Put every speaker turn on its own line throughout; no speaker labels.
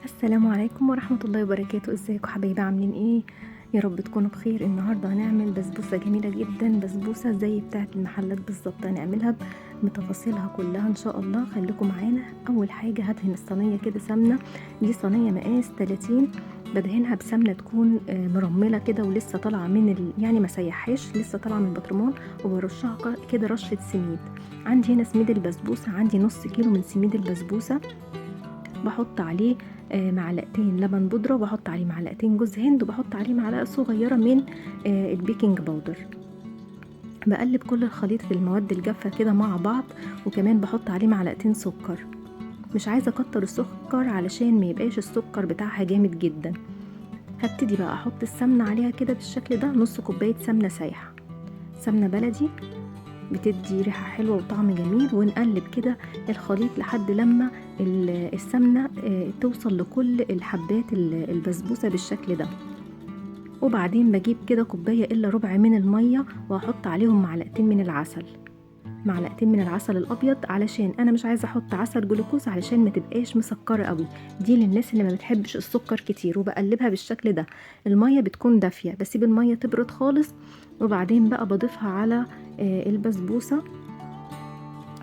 السلام عليكم ورحمة الله وبركاته. ازيكم حبايبي، عاملين ايه؟ يا رب تكونوا بخير. النهارده هنعمل بسبوسة جميلة جدا، بسبوسة زي بتاعة المحلات بالظبط. هنعملها بتفاصيلها كلها ان شاء الله، خليكم معانا. اول حاجة هدهن الصينية كده سمنة. دي صينية مقاس 30، بدهنها بسمنة تكون مرملة كده ولسه طالعة يعني ما سيحهاش، لسه طالعة من البطرمان. وبرشها كده رشة سميد. عندي هنا سميد البسبوسة، عندي نص كيلو من سميد البسبوسة. بحط عليه معلقتين لبن بودرة، وبحط عليه معلقتين جوز هند، وبحط عليه معلقة صغيرة من البيكنج باودر. بقلب كل الخليط في المواد الجافة كده مع بعض، وكمان بحط عليه معلقتين سكر. مش عايزة اكتر السكر علشان ما يبقاش السكر بتاعها جامد جدا. هبتدي بقى احط السمنة عليها كده بالشكل ده، نص كوباية سمنة سايحة، سمنة بلدي بتدي ريحة حلوة وطعم جميل. ونقلب كده الخليط لحد لما السمنة توصل لكل الحبات البسبوسة بالشكل ده. وبعدين بجيب كده كوباية الا ربع من المية، واحط عليهم معلقتين من العسل، معلقتين من العسل الابيض، علشان انا مش عايزه احط عسل جلوكوز علشان ما تبقاش مسكره قوي. دي للناس اللي ما بتحبش السكر كتير. وبقلبها بالشكل ده. الميه بتكون دافيه، بسيب الميه تبرد خالص، وبعدين بقى بضيفها على البسبوسه.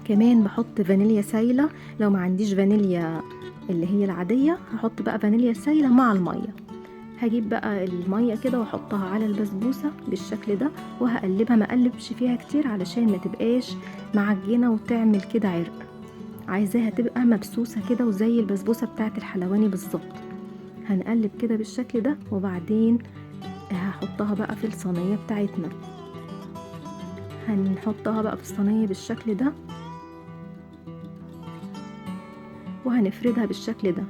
كمان بحط فانيليا سايله، لو ما عنديش فانيليا اللي هي العاديه هحط بقى فانيليا سايله مع الميه. هجيب بقى الميه كده واحطها على البسبوسه بالشكل ده، وهقلبها، ما اقلبش فيها كتير علشان ما تبقاش معجنه وتعمل كده عرق. عايزاها تبقى مبسوسه كده وزي البسبوسه بتاعه الحلواني بالظبط. هنقلب كده بالشكل ده، وبعدين هحطها بقى في الصينيه بتاعتنا. هنحطها بقى في الصينيه بالشكل ده، وهنفردها بالشكل ده،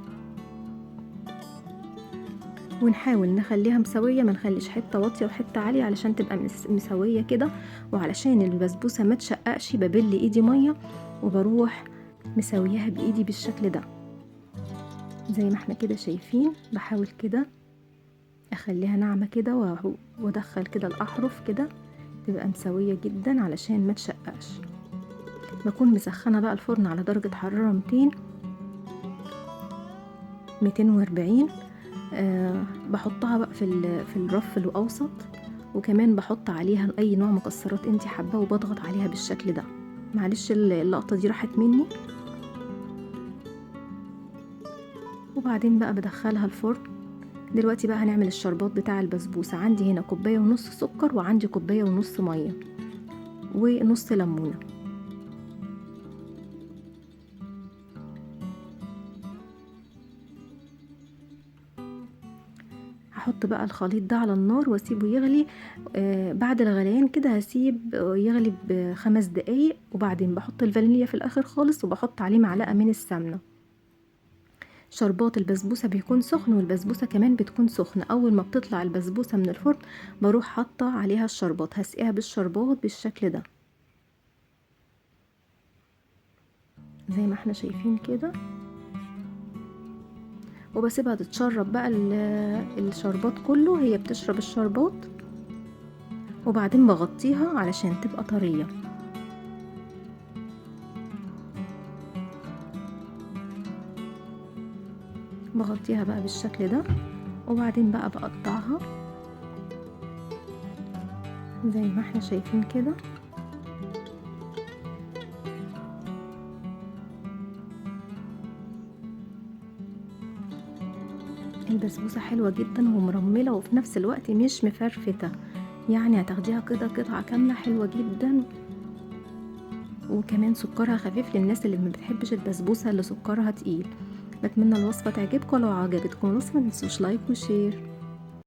ونحاول نخليها مسوية، ما نخليش حتة واطية وحتة عالية علشان تبقى مسوية كده. وعلشان البسبوسة ما تشققش ببل ايدي مية، وبروح مسويها بايدي بالشكل ده زي ما احنا كده شايفين. بحاول كده اخليها ناعمة كده، وادخل كده الاحرف كده تبقى مسوية جدا علشان ما تشققش. بكون مسخنة بقى الفرن على درجة حرارة 240. بحطها بقى في الرف الاوسط، وكمان بحط عليها اي نوع مكسرات انت حابه، وبضغط عليها بالشكل ده. معلش اللقطه دي راحت مني. وبعدين بقى بدخلها الفرن. دلوقتي بقى هنعمل الشربات بتاع البسبوسه. عندي هنا كوبايه ونص سكر، وعندي كوبايه ونص ميه، ونص ليمونه. هحط بقى الخليط ده على النار واسيبه يغلي. بعد الغليان كده هسيب يغلي ب5 دقايق، وبعدين بحط الفانيليا في الاخر خالص، وبحط عليه معلقة من السمنة. شربات البسبوسة بيكون سخن، والبسبوسة كمان بتكون سخنة. اول ما بتطلع البسبوسة من الفرن بروح حاطة عليها الشربات، هسقيها بالشربات بالشكل ده زي ما احنا شايفين كده. وبسيبها تتشرب بقى الشربات كله، هي بتشرب الشربات. وبعدين بغطيها علشان تبقى طرية. بغطيها بقى بالشكل ده، وبعدين بقى بقطعها زي ما احنا شايفين كده. البسبوسة حلوة جدا ومرملة، وفي نفس الوقت مش مفرفتة، يعني هتاخديها كده قطعة كاملة حلوة جدا. وكمان سكرها خفيف للناس اللي ما بتحبش البسبوسة اللي سكرها تقيل. بتمنى الوصفة تعجبكم. لو عجبتكم الوصفة متنسوش لايك وشير.